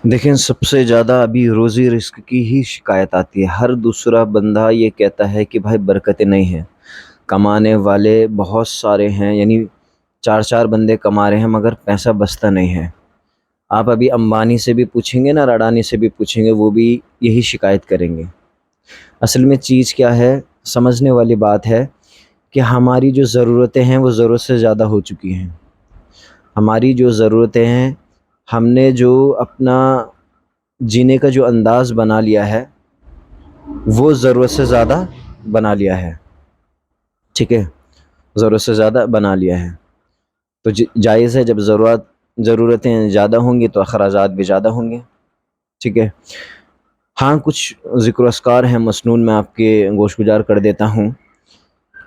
دیکھیں، سب سے زیادہ ابھی روزی رزق کی ہی شکایت آتی ہے۔ ہر دوسرا بندہ یہ کہتا ہے کہ بھائی برکتیں نہیں ہیں، کمانے والے بہت سارے ہیں، یعنی چار چار بندے کما رہے ہیں مگر پیسہ بستا نہیں ہے۔ آپ ابھی امبانی سے بھی پوچھیں گے نا، اڈانی سے بھی پوچھیں گے، وہ بھی یہی شکایت کریں گے۔ اصل میں چیز کیا ہے، سمجھنے والی بات ہے کہ ہماری جو ضرورتیں ہیں وہ ضرورت سے زیادہ ہو چکی ہیں۔ ہماری جو ضرورتیں ہیں، ہم نے جو اپنا جینے کا جو انداز بنا لیا ہے وہ ضرورت سے زیادہ بنا لیا ہے، ٹھیک ہے، ضرورت سے زیادہ بنا لیا ہے۔ تو جائز ہے، جب ضرورتیں زیادہ ہوں گی تو اخراجات بھی زیادہ ہوں گے، ٹھیک ہے۔ ہاں، کچھ ذکر و اذکار ہیں مسنون، میں آپ کے گوش گزار کر دیتا ہوں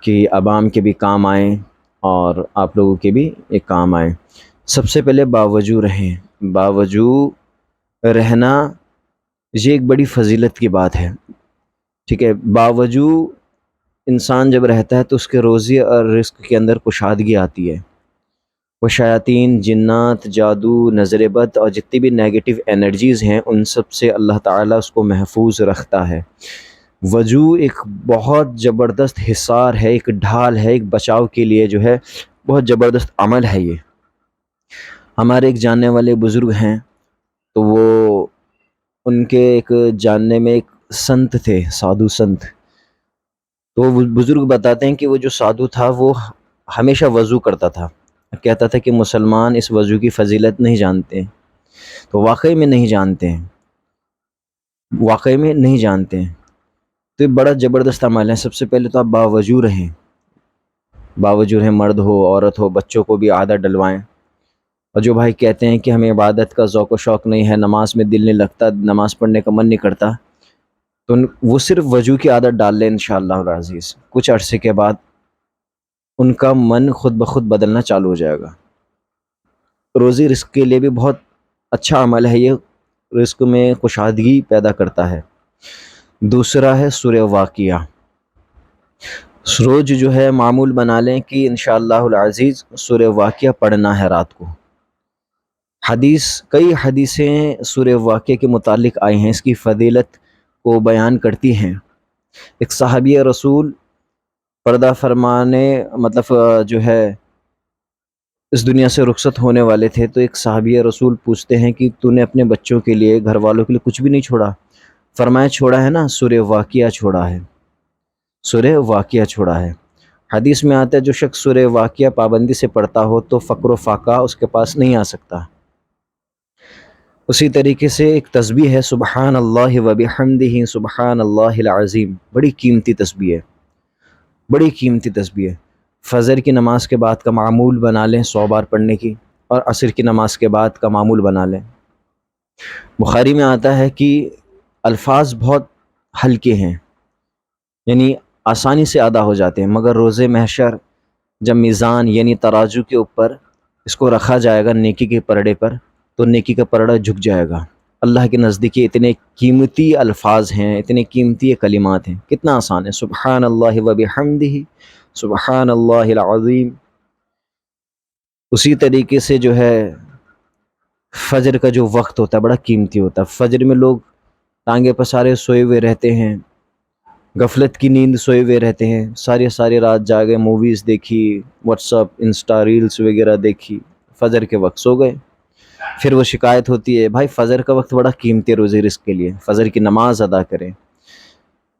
کہ عوام کے بھی کام آئیں اور آپ لوگوں کے بھی ایک کام آئیں۔ سب سے پہلے باوجود رہیں۔ باوجود رہنا یہ ایک بڑی فضیلت کی بات ہے، ٹھیک ہے۔ باوجود انسان جب رہتا ہے تو اس کے روزی اور رزق کے اندر کشادگی آتی ہے۔ وہ شیاطین، جنات، جادو، نظر بد اور جتنی بھی نیگیٹو انرجیز ہیں ان سب سے اللہ تعالیٰ اس کو محفوظ رکھتا ہے۔ وضو ایک بہت زبردست حصار ہے، ایک ڈھال ہے، ایک بچاؤ کے لیے جو ہے بہت زبردست عمل ہے یہ۔ ہمارے ایک جاننے والے بزرگ ہیں، تو وہ ان کے ایک جاننے میں ایک سنت تھے، سادھو سنت۔ تو وہ بزرگ بتاتے ہیں کہ وہ جو سادھو تھا وہ ہمیشہ وضو کرتا تھا، کہتا تھا کہ مسلمان اس وضو کی فضیلت نہیں جانتے، تو واقعی میں نہیں جانتے ہیں، واقعی میں نہیں جانتے ہیں۔ تو یہ بڑا زبردست عمل ہے۔ سب سے پہلے تو آپ باوضو رہیں، باوجود رہیں، مرد ہو عورت ہو، بچوں کو بھی عادت ڈلوائیں۔ اور جو بھائی کہتے ہیں کہ ہمیں عبادت کا ذوق و شوق نہیں ہے، نماز میں دل نہیں لگتا، نماز پڑھنے کا من نہیں کرتا، تو وہ صرف وضو کی عادت ڈال لیں انشاءاللہ العزیز، کچھ عرصے کے بعد ان کا من خود بخود بدلنا چالو ہو جائے گا۔ روزی رزق کے لیے بھی بہت اچھا عمل ہے یہ، رزق میں کشادگی پیدا کرتا ہے۔ دوسرا ہے سورہ واقعہ۔ روز جو ہے معمول بنا لیں کہ انشاءاللہ العزیز سورہ واقعہ پڑھنا ہے رات کو۔ کئی حدیثیں سورہ واقعہ کے متعلق آئی ہیں، اس کی فضیلت کو بیان کرتی ہیں۔ ایک صحابی رسول پردہ فرمانے جو ہے اس دنیا سے رخصت ہونے والے تھے، تو ایک صحابی رسول پوچھتے ہیں کہ تو نے اپنے بچوں کے لیے، گھر والوں کے لیے کچھ بھی نہیں چھوڑا؟ فرمایا چھوڑا ہے نا، سورہ واقعہ چھوڑا ہے، سورہ واقعہ چھوڑا ہے۔ حدیث میں آتا ہے جو شخص سورہ واقعہ پابندی سے پڑھتا ہو تو فقر و فاقہ اس کے پاس نہیں آ سکتا۔ اسی طریقے سے ایک تسبیح ہے سبحان اللہ و بحمدہ سبحان اللہ العظیم، بڑی قیمتی تسبیح ہے، بڑی قیمتی تسبیح ہے۔ فجر کی نماز کے بعد کا معمول بنا لیں 100 بار پڑھنے کی، اور عصر کی نماز کے بعد کا معمول بنا لیں۔ بخاری میں آتا ہے کہ الفاظ بہت ہلکے ہیں، یعنی آسانی سے ادا ہو جاتے ہیں، مگر روز محشر جب میزان یعنی ترازو کے اوپر اس کو رکھا جائے گا نیکی کے پرڑے پر، تو نیکی کا پرڑا جھک جائے گا۔ اللہ کے نزدیک اتنے قیمتی الفاظ ہیں، اتنے قیمتی کلمات ہیں، کتنا آسان ہے، سبحان اللہ و بحمدہ سبحان اللہ العظیم۔ اسی طریقے سے جو ہے فجر کا جو وقت ہوتا ہے بڑا قیمتی ہوتا ہے۔ فجر میں لوگ ٹانگے پسارے سوئے ہوئے رہتے ہیں، غفلت کی نیند سوئے ہوئے رہتے ہیں، ساری رات جاگے، موویز دیکھی، واٹس اپ، انسٹا ریلز وغیرہ دیکھی، فجر کے وقت سو گئے۔ پھر وہ شکایت ہوتی ہے بھائی فجر کا وقت بڑا قیمتی ہے روزی رزق کے لیے، فجر کی نماز ادا کریں،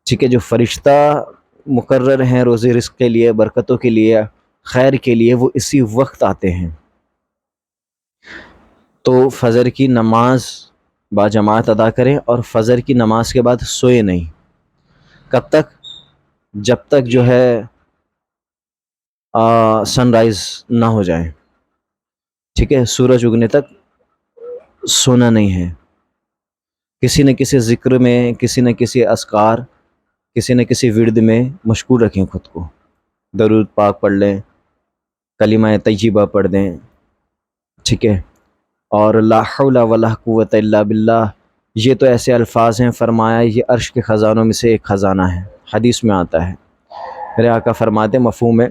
ٹھیک ہے۔ جو فرشتہ مقرر ہیں روزی رزق کے لیے، برکتوں کے لیے، خیر کے لیے، وہ اسی وقت آتے ہیں۔ تو فجر کی نماز باجماعت ادا کریں، اور فجر کی نماز کے بعد سوئے نہیں۔ کب تک؟ جب تک جو ہے سن رائز نہ ہو جائے، ٹھیک ہے، سورج اگنے تک سونا نہیں ہے۔ کسی نہ کسی ذکر میں، کسی نہ کسی اذکار، کسی نہ کسی ورد میں مشغول رکھیں خود کو، درود پاک پڑھ لیں، کلمہ طیبہ پڑھ دیں، ٹھیک ہے۔ اور لا حول ولا قوت الا باللہ، یہ تو ایسے الفاظ ہیں، فرمایا یہ عرش کے خزانوں میں سے ایک خزانہ ہے، حدیث میں آتا ہے۔ میرے آقا فرماتے مفہوم ہے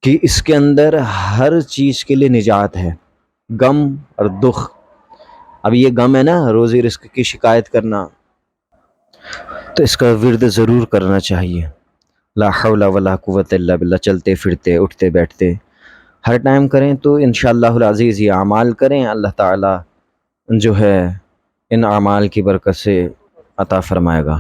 کہ اس کے اندر ہر چیز کے لیے نجات ہے، غم اور دکھ، اب یہ غم ہے نا روزی رزق کی شکایت کرنا، تو اس کا ورد ضرور کرنا چاہیے. لا حول ولا قوت الا باللہ، چلتے پھرتے اٹھتے بیٹھتے ہر ٹائم کریں تو انشاءاللہ العزیز یہ اعمال کریں، اللہ تعالی جو ہے ان اعمال کی برکت سے عطا فرمائے گا.